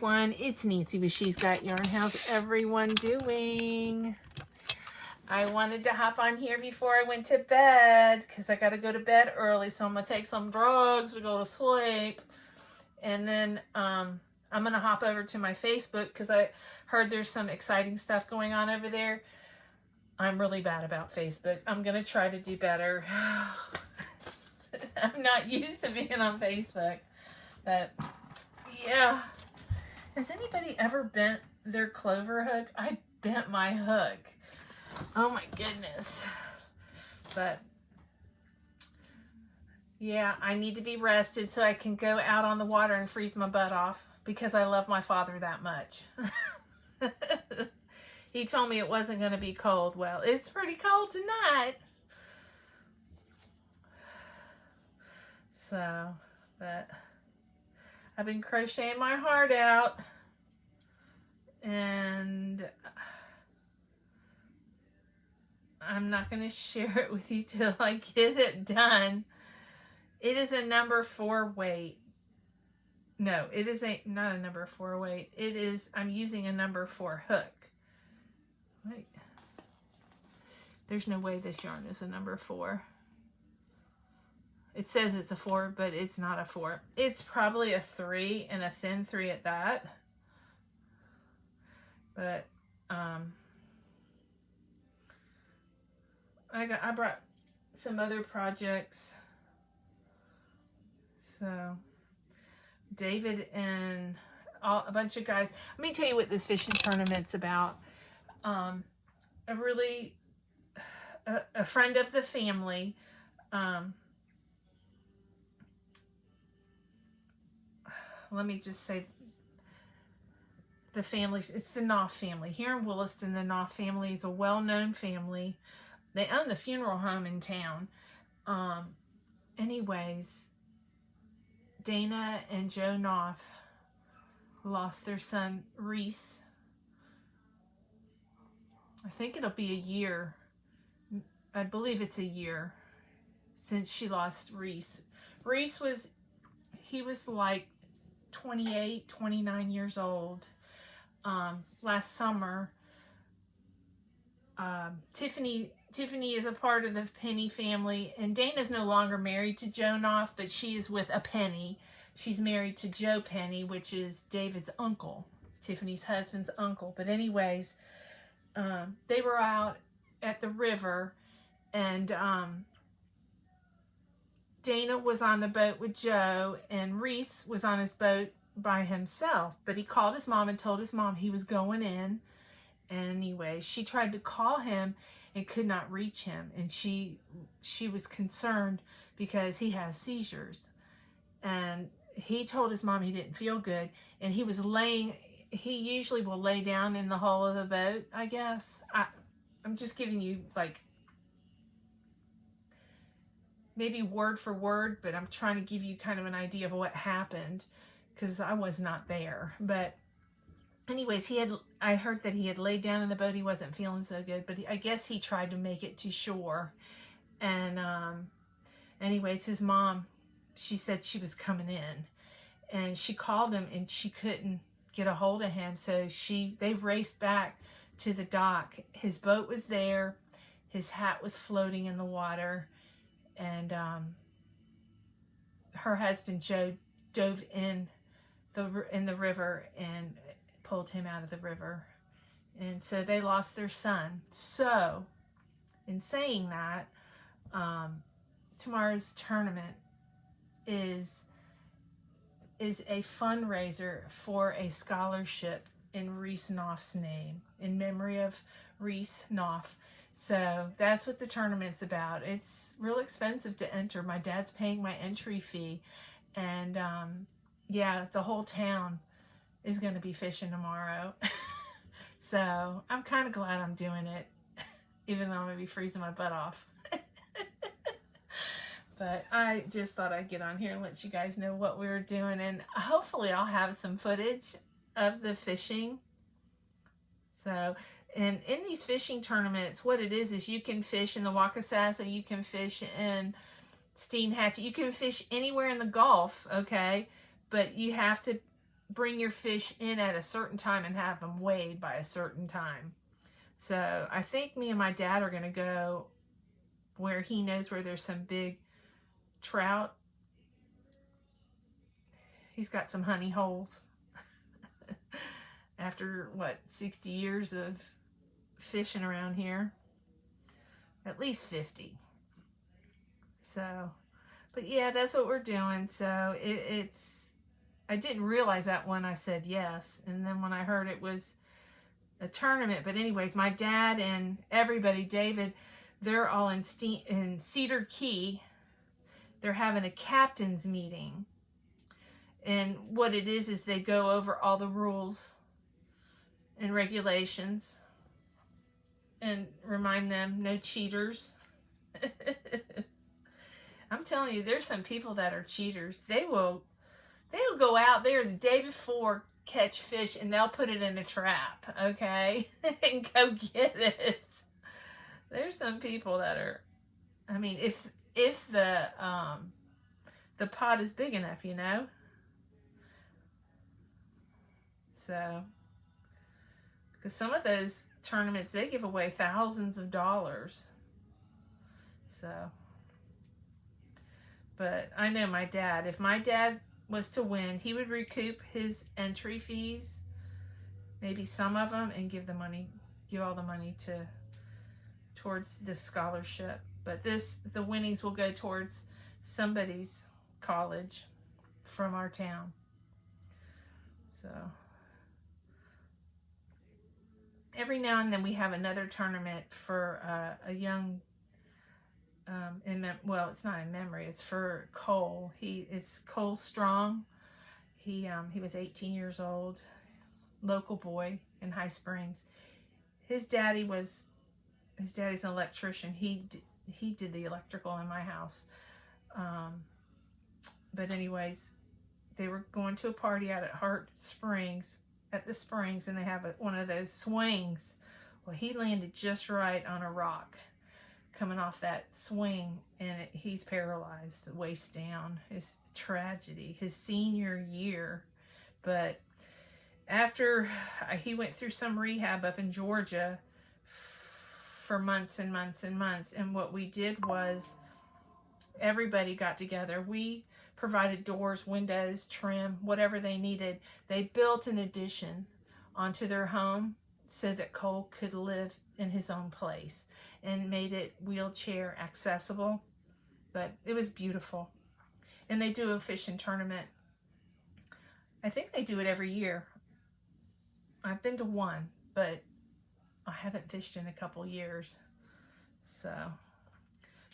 everyone, it's Nancy with She's Got Yarn. How's everyone doing? I wanted to hop on here before I went to bed because I got to go to bed early, so I'm going to take some drugs to go to sleep. And then I'm going to hop over to my Facebook because I heard there's some exciting stuff going on over there. I'm really bad about Facebook. I'm going to try to do better. I'm not used to being on Facebook, but yeah. Has anybody ever bent their clover hook? I bent my hook. Oh my goodness. But yeah, I need to be rested so I can go out on the water and freeze my butt off because I love my father that much. He told me it wasn't going to be cold. Well, it's pretty cold tonight. So, but I've been crocheting my heart out, and I'm not going to share it with you till I get it done. It is a number 4 weight. No, it is not a number 4 weight. It is, I'm using a number 4 hook. Wait. There's no way this yarn is a number 4. It says it's a 4, but it's not a 4. It's probably a 3, and a thin 3 at that. But I brought some other projects. So David and a bunch of guys. Let me tell you what this fishing tournament's about. A friend of the family. Let me just say the family, it's the Knopf family. Here in Williston, the Knopf family is a well-known family. They own the funeral home in town. Anyways, Dana and Joe Knopf lost their son, Reese. I think it'll be a year. I believe it's a year since she lost Reese. Reese was like 28, 29 years old. Last summer, Tiffany is a part of the Penny family, and Dana's no longer married to Joe Knopf, but she is with a Penny. She's married to Joe Penny, which is David's uncle, Tiffany's husband's uncle. But anyways, they were out at the river, and Dana was on the boat with Joe, and Reese was on his boat by himself. But he called his mom and told his mom he was going in. Anyway, she tried to call him and could not reach him. And she was concerned because he has seizures. And he told his mom he didn't feel good. And he usually will lay down in the hull of the boat, I guess. I'm just giving you like maybe word for word, but I'm trying to give you kind of an idea of what happened because I was not there. But anyways, I heard that he had laid down in the boat. He wasn't feeling so good, but I guess he tried to make it to shore. And anyways, his mom, she said she was coming in, and she called him and she couldn't get a hold of him. So they raced back to the dock. His boat was there. His hat was floating in the water. And her husband, Joe, dove in the river and pulled him out of the river. And so they lost their son. So, in saying that, tomorrow's tournament is a fundraiser for a scholarship in Reese Knopf's name, in memory of Reese Knopf. So that's what the tournament's about. It's real expensive to enter. My dad's paying my entry fee. And yeah, the whole town is going to be fishing tomorrow. So I'm kind of glad I'm doing it, even though I'm going to be freezing my butt off. But I just thought I'd get on here and let you guys know what we were doing. And hopefully I'll have some footage of the fishing. So, and in these fishing tournaments, what it is you can fish in the Waukesasa, you can fish in Steenhatchee, you can fish anywhere in the Gulf, okay? But you have to bring your fish in at a certain time and have them weighed by a certain time. So I think me and my dad are going to go where he knows where there's some big trout. He's got some honey holes. After, what, 60 years of fishing around here? At least 50. So, but yeah, that's what we're doing. So it's, I didn't realize that when I said yes. And then when I heard it was a tournament. But anyways, my dad and everybody, David, they're all in Cedar Key. They're having a captain's meeting. And what it is they go over all the rules and regulations and remind them no cheaters. I'm telling you, there's some people that are cheaters. They'll go out there the day before, catch fish, and they'll put it in a trap, okay? And go get it. There's some people that are, I mean, if the pot is big enough, you know? So, because some of those tournaments, they give away thousands of dollars. So, but I know my dad, if my dad was to win, he would recoup his entry fees, maybe some of them, and give all the money towards this scholarship. But the winnings will go towards somebody's college from our town. So every now and then we have another tournament for a young, it's not in memory, it's for Cole. It's Cole Strong. He was 18 years old, local boy in High Springs. His daddy's an electrician. He did the electrical in my house. But anyways, they were going to a party out at the Springs, and they have one of those swings. Well, he landed just right on a rock coming off that swing, and he's paralyzed, waist down. It's tragedy, his senior year. But after he went through some rehab up in Georgia for months and months and months, and what we did was everybody got together. We provided doors, windows, trim, whatever they needed. They built an addition onto their home so that Cole could live in his own place, and made it wheelchair accessible. But it was beautiful. And they do a fishing tournament. I think they do it every year. I've been to one, but I haven't fished in a couple years. So,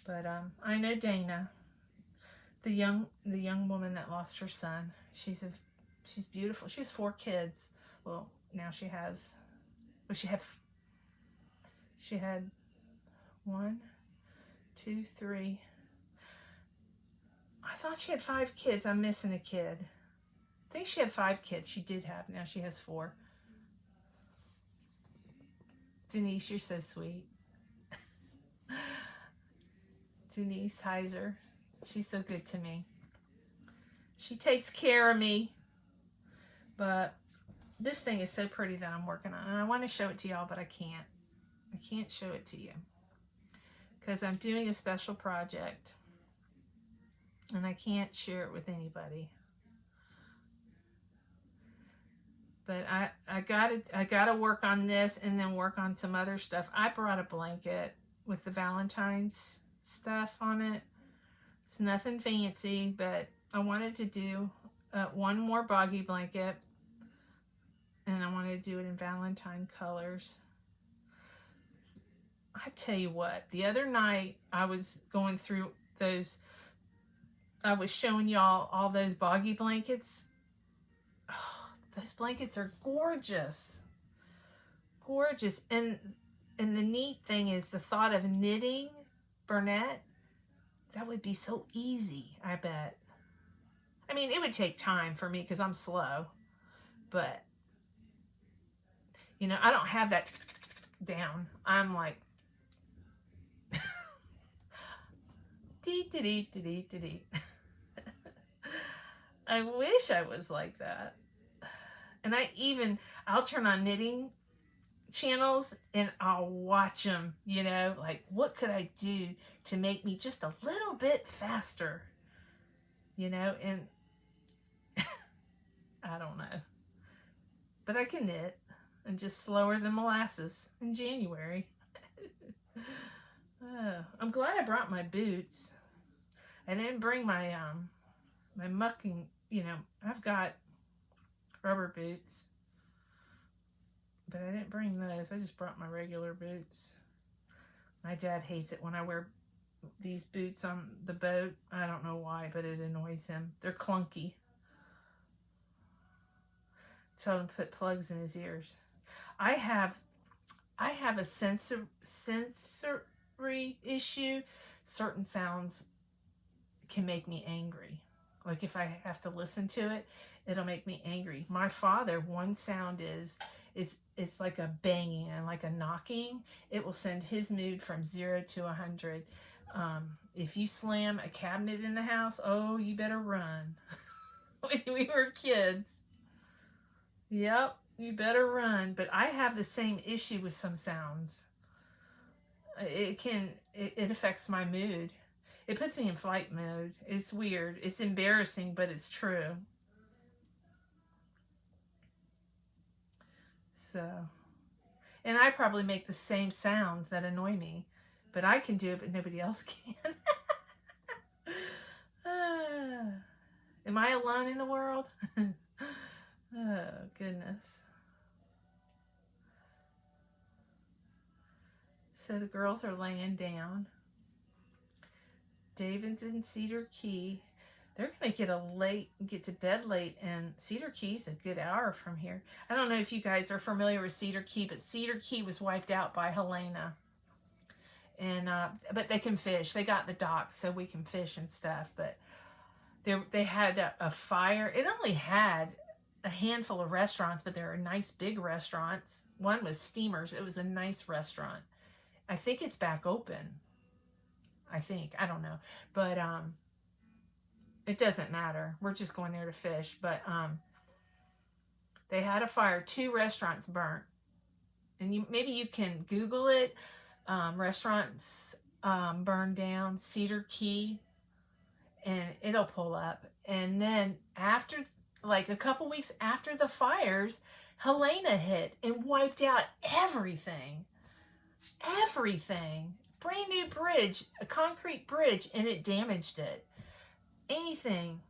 but I know Dana, the young woman that lost her son. She's beautiful. She has 4 kids. Well, now she had 1, 2, 3. I thought she had 5 kids. I'm missing a kid. I think she had 5 kids. She did have. Now she has 4. Denise, you're so sweet. Denise Heiser. She's so good to me. She takes care of me. But this thing is so pretty that I'm working on. And I want to show it to y'all, but I can't. I can't show it to you. Because I'm doing a special project. And I can't share it with anybody. But I gotta work on this and then work on some other stuff. I brought a blanket with the Valentine's stuff on it. It's nothing fancy, but I wanted to do one more Boggy blanket, and I wanted to do it in Valentine colors. I tell you what, the other night I was going through those, I was showing y'all all those Boggy blankets. Oh, those blankets are gorgeous. Gorgeous. And the neat thing is the thought of knitting Burnett, that would be so easy, I bet. I mean, it would take time for me because I'm slow. But, you know, I don't have that down. I'm like, dee. I wish I was like that. And I'll turn on knitting channels and I'll watch them, you know, like what could I do to make me just a little bit faster, you know, and I don't know, but I can knit. I'm just slower than molasses in January. I'm glad I brought my boots. I didn't bring my my mucking, you know, I've got rubber boots, but I didn't bring those. I just brought my regular boots. My dad hates it when I wear these boots on the boat. I don't know why, but it annoys him. They're clunky. Tell him to put plugs in his ears. I have a sensory issue. Certain sounds can make me angry. Like if I have to listen to it, it'll make me angry. My father, one sound is it's like a banging and like a knocking. It will send his mood from 0 to 100. If you slam a cabinet in the house, oh, you better run. When we were kids. Yep, you better run. But I have the same issue with some sounds. It affects my mood. It puts me in flight mode. It's weird. It's embarrassing, but it's true. So, and I probably make the same sounds that annoy me, but I can do it, but nobody else can. Am I alone in the world? Oh, goodness. So the girls are laying down. David's in Cedar Key. They're going to get to bed late, and Cedar Key's a good hour from here. I don't know if you guys are familiar with Cedar Key, but Cedar Key was wiped out by Helena. And but they can fish. They got the dock, so we can fish and stuff. But they had a fire. It only had a handful of restaurants, but there are nice big restaurants. One was Steamers. It was a nice restaurant. I think it's back open. I don't know, but it doesn't matter. We're just going there to fish. But they had a fire. 2 restaurants burnt, and maybe you can Google it. Restaurants burned down, Cedar Key, and it'll pull up. And then after, like a couple weeks after the fires, Helena hit and wiped out everything. Brand new bridge, a concrete bridge, and it damaged it. Anything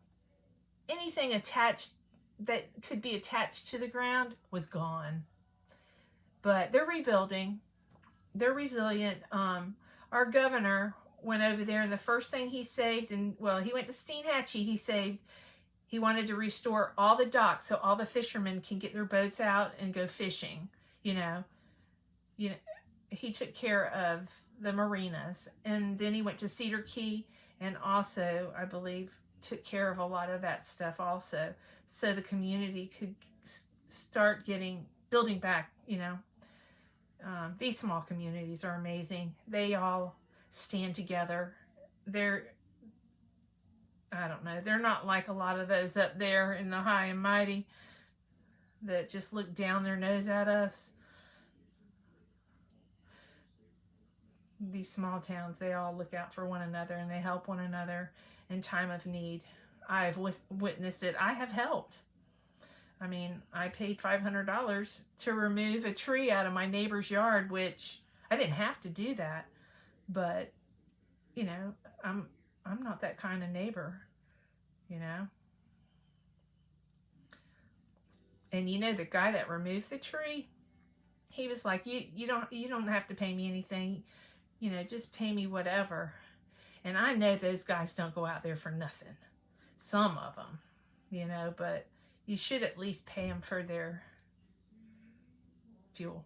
attached that could be attached to the ground was gone. But they're rebuilding. They're resilient. Our governor went over there, and the first thing he saved, and well, he went to Steinhatchee. He wanted to restore all the docks so all the fishermen can get their boats out and go fishing. You know, he took care of the marinas, and then he went to Cedar Key, and also, I believe, took care of a lot of that stuff also, so the community could start building back. You know, these small communities are amazing. They all stand together. I don't know, they're not like a lot of those up there in the high and mighty that just look down their nose at us. These small towns, they all look out for one another, and they help one another in time of need. I've witnessed it. I have helped. I mean, I paid $500 to remove a tree out of my neighbor's yard, which I didn't have to do that, but you know, I'm not that kind of neighbor, you know. And you know, the guy that removed the tree, he was like, you don't have to pay me anything. You know, just pay me whatever. And I know those guys don't go out there for nothing. Some of them, you know, but you should at least pay them for their fuel,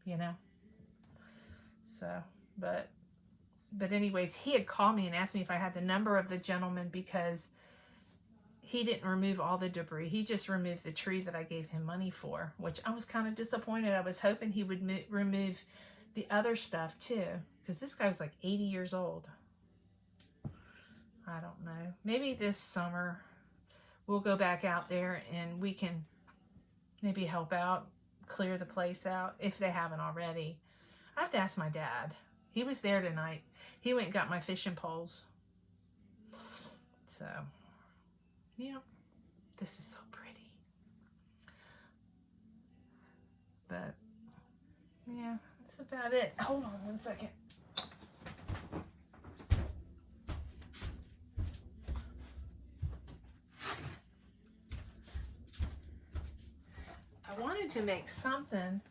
you know. So, but anyways, he had called me and asked me if I had the number of the gentleman, because he didn't remove all the debris. He just removed the tree that I gave him money for, which I was kind of disappointed. I was hoping he would remove the other stuff too, because this guy was like 80 years old. I don't know. Maybe this summer we'll go back out there and we can maybe help out, clear the place out if they haven't already. I have to ask my dad. He was there tonight. He went and got my fishing poles. So, yeah, this is so pretty. But, yeah, that's about it. Hold on one second. I wanted to make something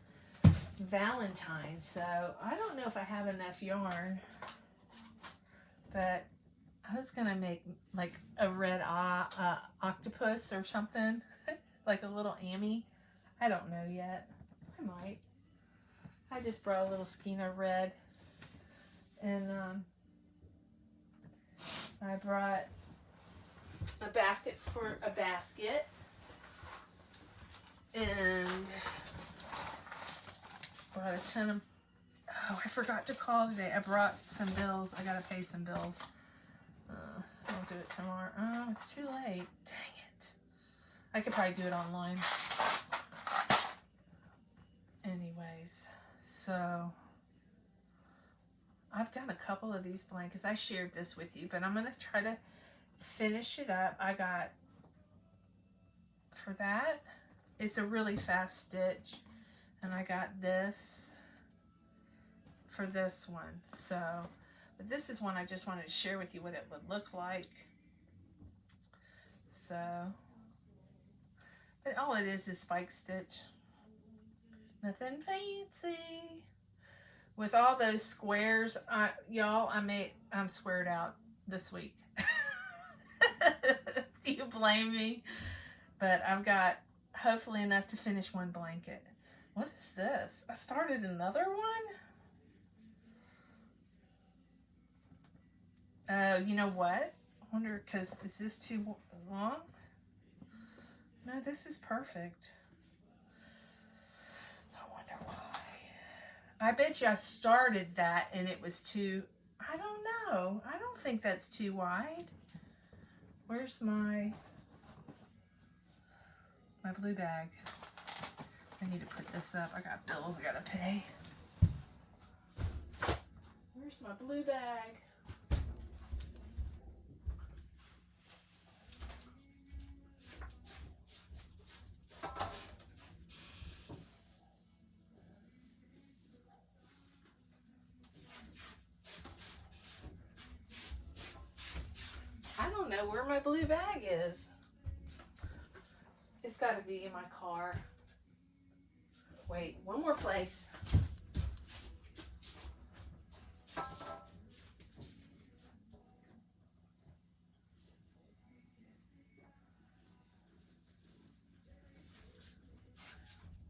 Valentine's, so I don't know if I have enough yarn, but I was gonna make like a red octopus or something, like a little Amy. I don't know yet. I might. I just brought a little skein of red, and I brought a basket for a basket, and brought a ton of, oh, I forgot to call today. I brought some bills. I gotta pay some bills. I'll do it tomorrow. Oh, it's too late. Dang it. I could probably do it online. Anyways, so I've done a couple of these blankets. I shared this with you, but I'm gonna try to finish it up. I got, for that, it's a really fast stitch, and I got this for this one. So, but this is one I just wanted to share with you what it would look like. So, but all it is spike stitch. Nothing fancy. With all those squares, y'all, I'm squared out this week. Do you blame me? But I've got hopefully enough to finish one blanket. What is this? I started another one? Oh, you know what? I wonder, because is this too long? No, this is perfect. I wonder why. I bet you I started that and it was too, I don't know. I don't think that's too wide. Where's my blue bag? I need to put this up. I got bills I gotta pay. Where's my blue bag? I don't know where my blue bag is. It's got to be in my car. Wait, one more place.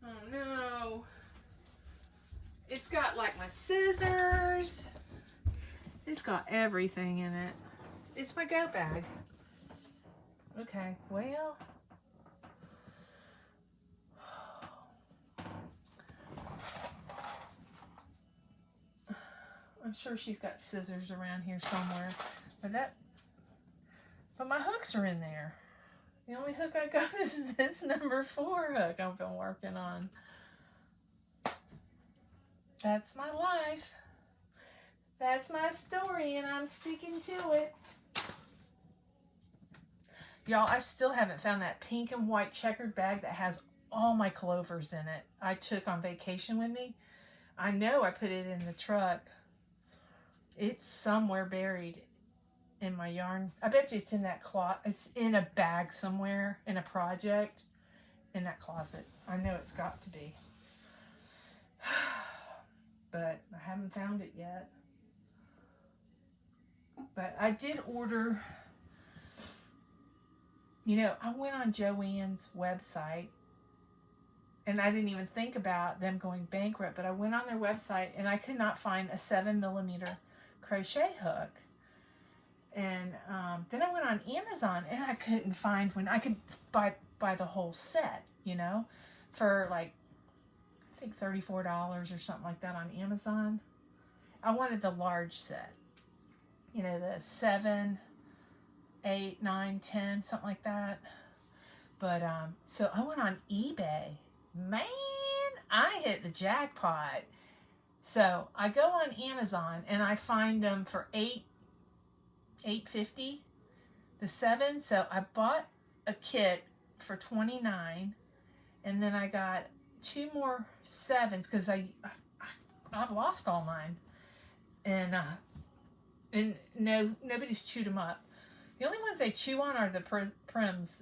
Oh no. It's got like my scissors. It's got everything in it. It's my go bag. Okay, well. I'm sure she's got scissors around here somewhere. But my hooks are in there. The only hook I got is this number 4 hook I've been working on. That's my life. That's my story, and I'm sticking to it. Y'all, I still haven't found that pink and white checkered bag that has all my clovers in it I took on vacation with me. I know I put it in the truck. It's somewhere buried in my yarn. I bet you it's in that closet. It's in a bag somewhere in a project in that closet. I know it's got to be. But I haven't found it yet. But I did order, you know, I went on Joann's website and I didn't even think about them going bankrupt, but I went on their website and I could not find a 7mm crochet hook. And then I went on Amazon and I couldn't find when I could buy the whole set, you know, for like, I think $34 or something like that on Amazon. I wanted the large set, you know, the 7, 8, 9, 10, something like that. But so I went on eBay Man, I hit the jackpot. So I go on Amazon and I find them for $8.50, the 7. So I bought a kit for $29, and then I got 2 more 7s because I've lost all mine, and nobody's chewed them up. The only ones they chew on are the prims.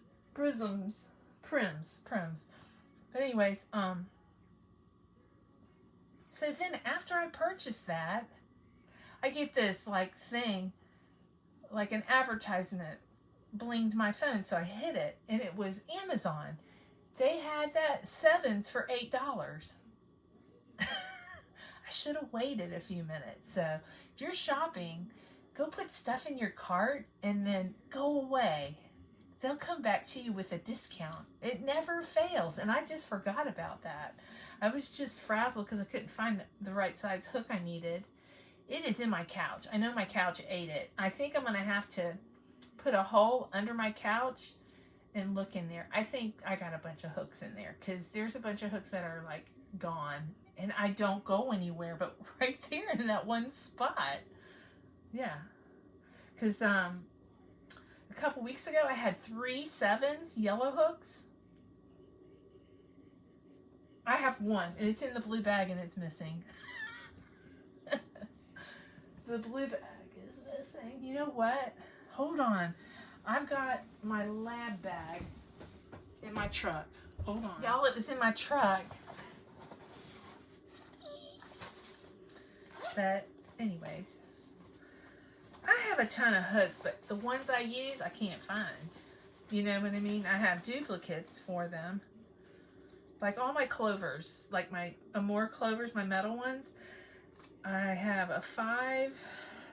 But anyways, so then after I purchased that, I get this like thing, like an advertisement blinged my phone. So I hit it and it was Amazon. They had that 7s for $8. I should have waited a few minutes. So if you're shopping, go put stuff in your cart and then go away. They'll come back to you with a discount. It never fails. And I just forgot about that. I was just frazzled because I couldn't find the right size hook I needed. It is in my couch. I know my couch ate it. I think I'm going to have to put a hole under my couch and look in there. I think I got a bunch of hooks in there because there's a bunch of hooks that are like gone. And I don't go anywhere but right there in that one spot. Yeah. Because a couple weeks ago I had 3 7s, yellow hooks. I have 1 and it's in the blue bag and it's missing. The blue bag is missing. You know what? Hold on. I've got my lab bag in my truck. Hold on. Y'all, it was in my truck. But anyways, I have a ton of hooks, but the ones I use, I can't find. You know what I mean? I have duplicates for them. Like all my clovers, like my Amore clovers, my metal ones. I have a 5,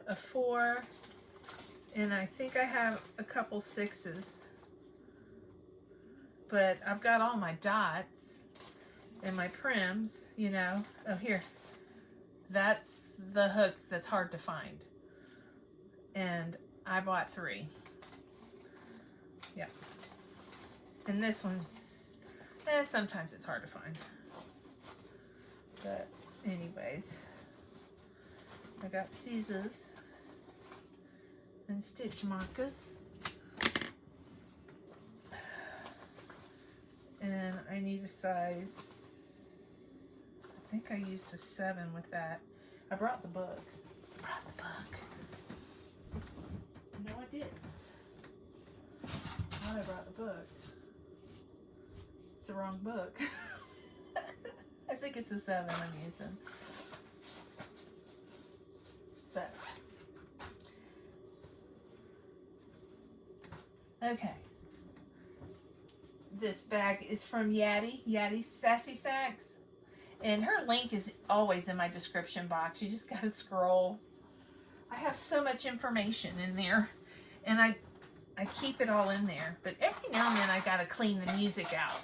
a 4, and I think I have a couple 6s. But I've got all my dots and my prims, you know. Oh, here. That's the hook that's hard to find. And I bought 3. Yep. And this one's, sometimes it's hard to find. But anyways, I got scissors and stitch markers. And I need a size, I think I used a 7 with that. I brought the book. No, I didn't. I brought the book. It's the wrong book. I think it's a 7 I'm using. So. Okay. This bag is from Yadi's Sassy Sacks. And her link is always in my description box. You just gotta scroll. I have so much information in there. And I keep it all in there. But every now and then I gotta clean the music out.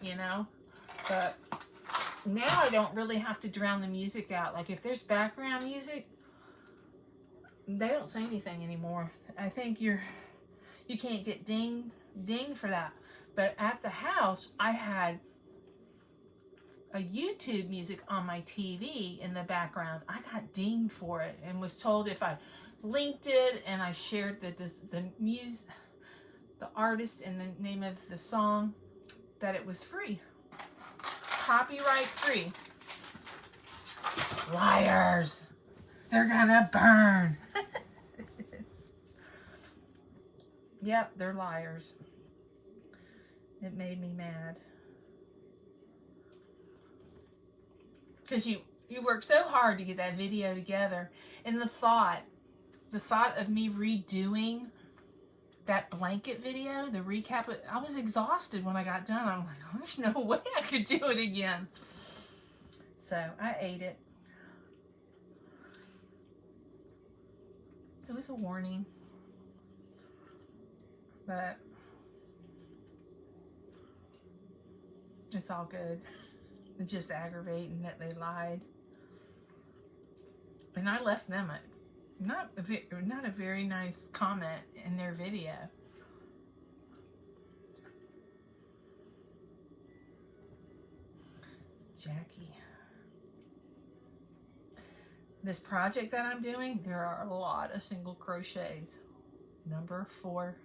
You know? But now I don't really have to drown the music out. Like if there's background music, they don't say anything anymore. I think you can't get dinged for that. But at the house, I had a YouTube music on my TV in the background. I got dinged for it and was told if I linked it and I shared the artist and the name of the song, that it was free. Copyright free. Liars. They're gonna burn. Yep, they're liars. It made me mad. Because you worked so hard to get that video together. And the thought of me redoing that blanket video, the recap, I was exhausted when I got done. I'm like, oh, there's no way I could do it again. So I ate it. It was a warning. But it's all good. It's just aggravating that they lied. And I left them not a very nice comment in their video. Jackie. This project that I'm doing, there are a lot of single crochets. Number 4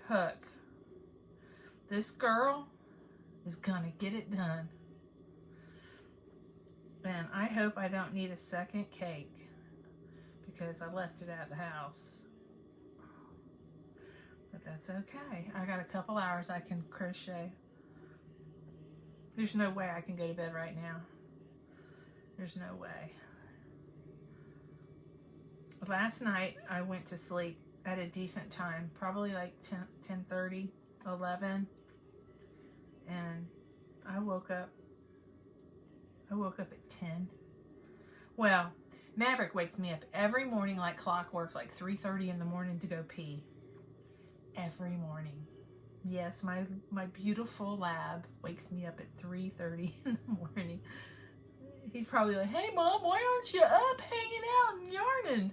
hook. This girl is gonna get it done. And I hope I don't need a second cake because I left it at the house. But that's okay. I got a couple hours I can crochet. There's no way I can go to bed right now. There's no way. Last night I went to sleep at a decent time, probably like 10:30, 11, and I woke up at 10. Well, Maverick wakes me up every morning like clockwork, like 3:30 in the morning to go pee. Every morning. Yes, my beautiful lab wakes me up at 3:30 in the morning. He's probably like, hey Mom, why aren't you up hanging out and yarning?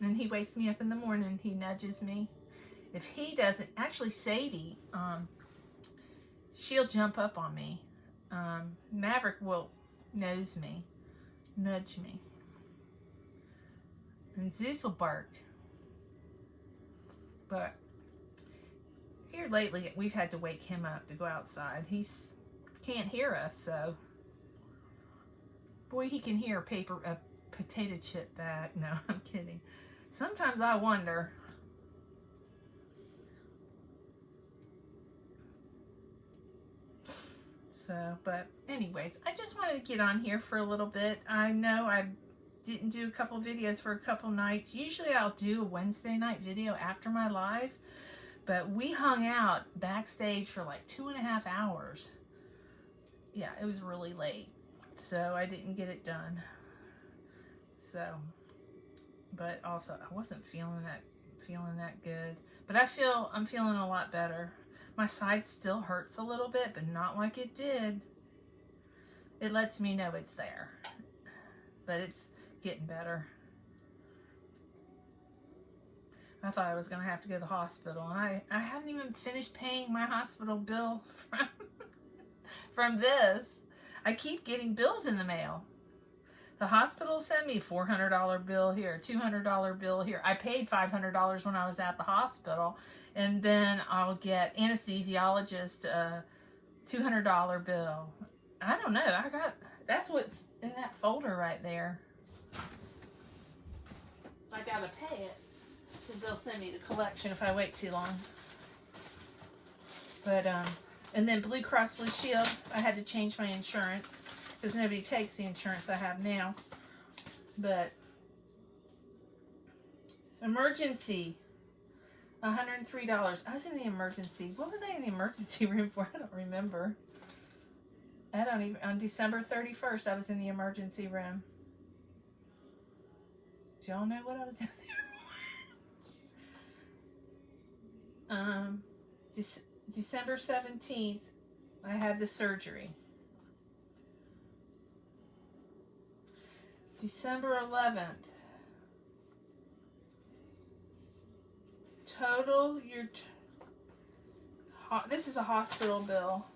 And he wakes me up in the morning, he nudges me. If he doesn't, actually Sadie, she'll jump up on me. Maverick will nudge me. And Zeus will bark. But here lately, we've had to wake him up to go outside. Can't hear us, so. Boy, he can hear a potato chip bag. No, I'm kidding. Sometimes I wonder. So, but anyways, I just wanted to get on here for a little bit. I know I didn't do a couple videos for a couple nights. Usually I'll do a Wednesday night video after my live, but we hung out backstage for like 2.5 hours. Yeah, it was really late, so I didn't get it done. So, but also I wasn't feeling that good, but I'm feeling a lot better. My side still hurts a little bit, but not like it did. It lets me know it's there, but it's getting better. I thought I was going to have to go to the hospital, and I haven't even finished paying my hospital bill from this. I keep getting bills in the mail. The hospital sent me a $400 bill here, $200 bill here. I paid $500 when I was at the hospital, and then I'll get anesthesiologist $200 bill. I don't know. That's what's in that folder right there. I gotta pay it because they'll send me the collection if I wait too long. But and then Blue Cross Blue Shield, I had to change my insurance because nobody takes the insurance I have now. But emergency, $103. I was in the emergency. What was I in the emergency room for? I don't remember. On December 31st, I was in the emergency room. Do y'all know what I was in there? December 17th, I had the surgery. December 11th, total, this is a hospital bill.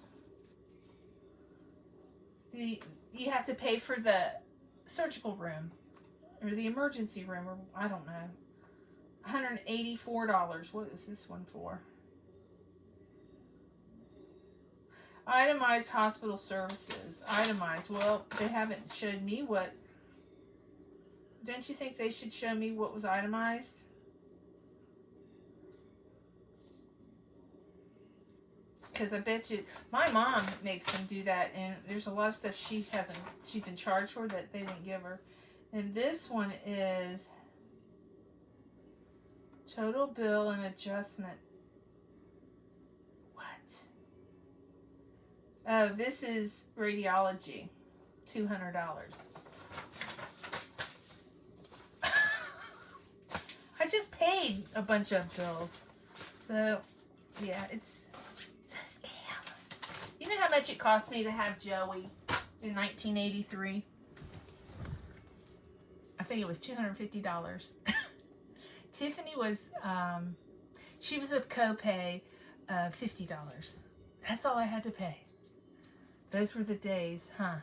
You have to pay for the surgical room or the emergency room, or I don't know. $184. What is this one for? Itemized hospital services. Itemized. Well, they haven't showed me what. Don't you think they should show me what was itemized? Because I bet you, my mom makes them do that, and there's a lot of stuff she's been charged for that they didn't give her. And this one is total bill and adjustment. What? Oh, this is radiology, $200. I just paid a bunch of bills. So, yeah, it's a scam. You know how much it cost me to have Joey in 1983? think it was $250. Tiffany was, she was a copay of $50. That's all I had to pay. Those were the days, huh?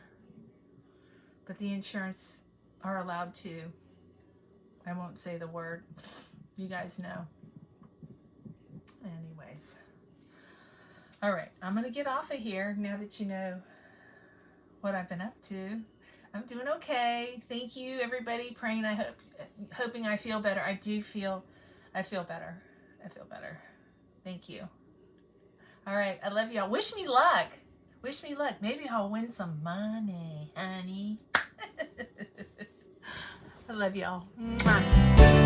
But the insurance are allowed to. I won't say the word. You guys know. Anyways. All right, I'm going to get off of here now that you know what I've been up to. I'm doing okay. Thank you, everybody. Praying, hoping I feel better. I feel better. I feel better. Thank you. All right, I love y'all. Wish me luck. Wish me luck. Maybe I'll win some money, honey. I love y'all. Mwah.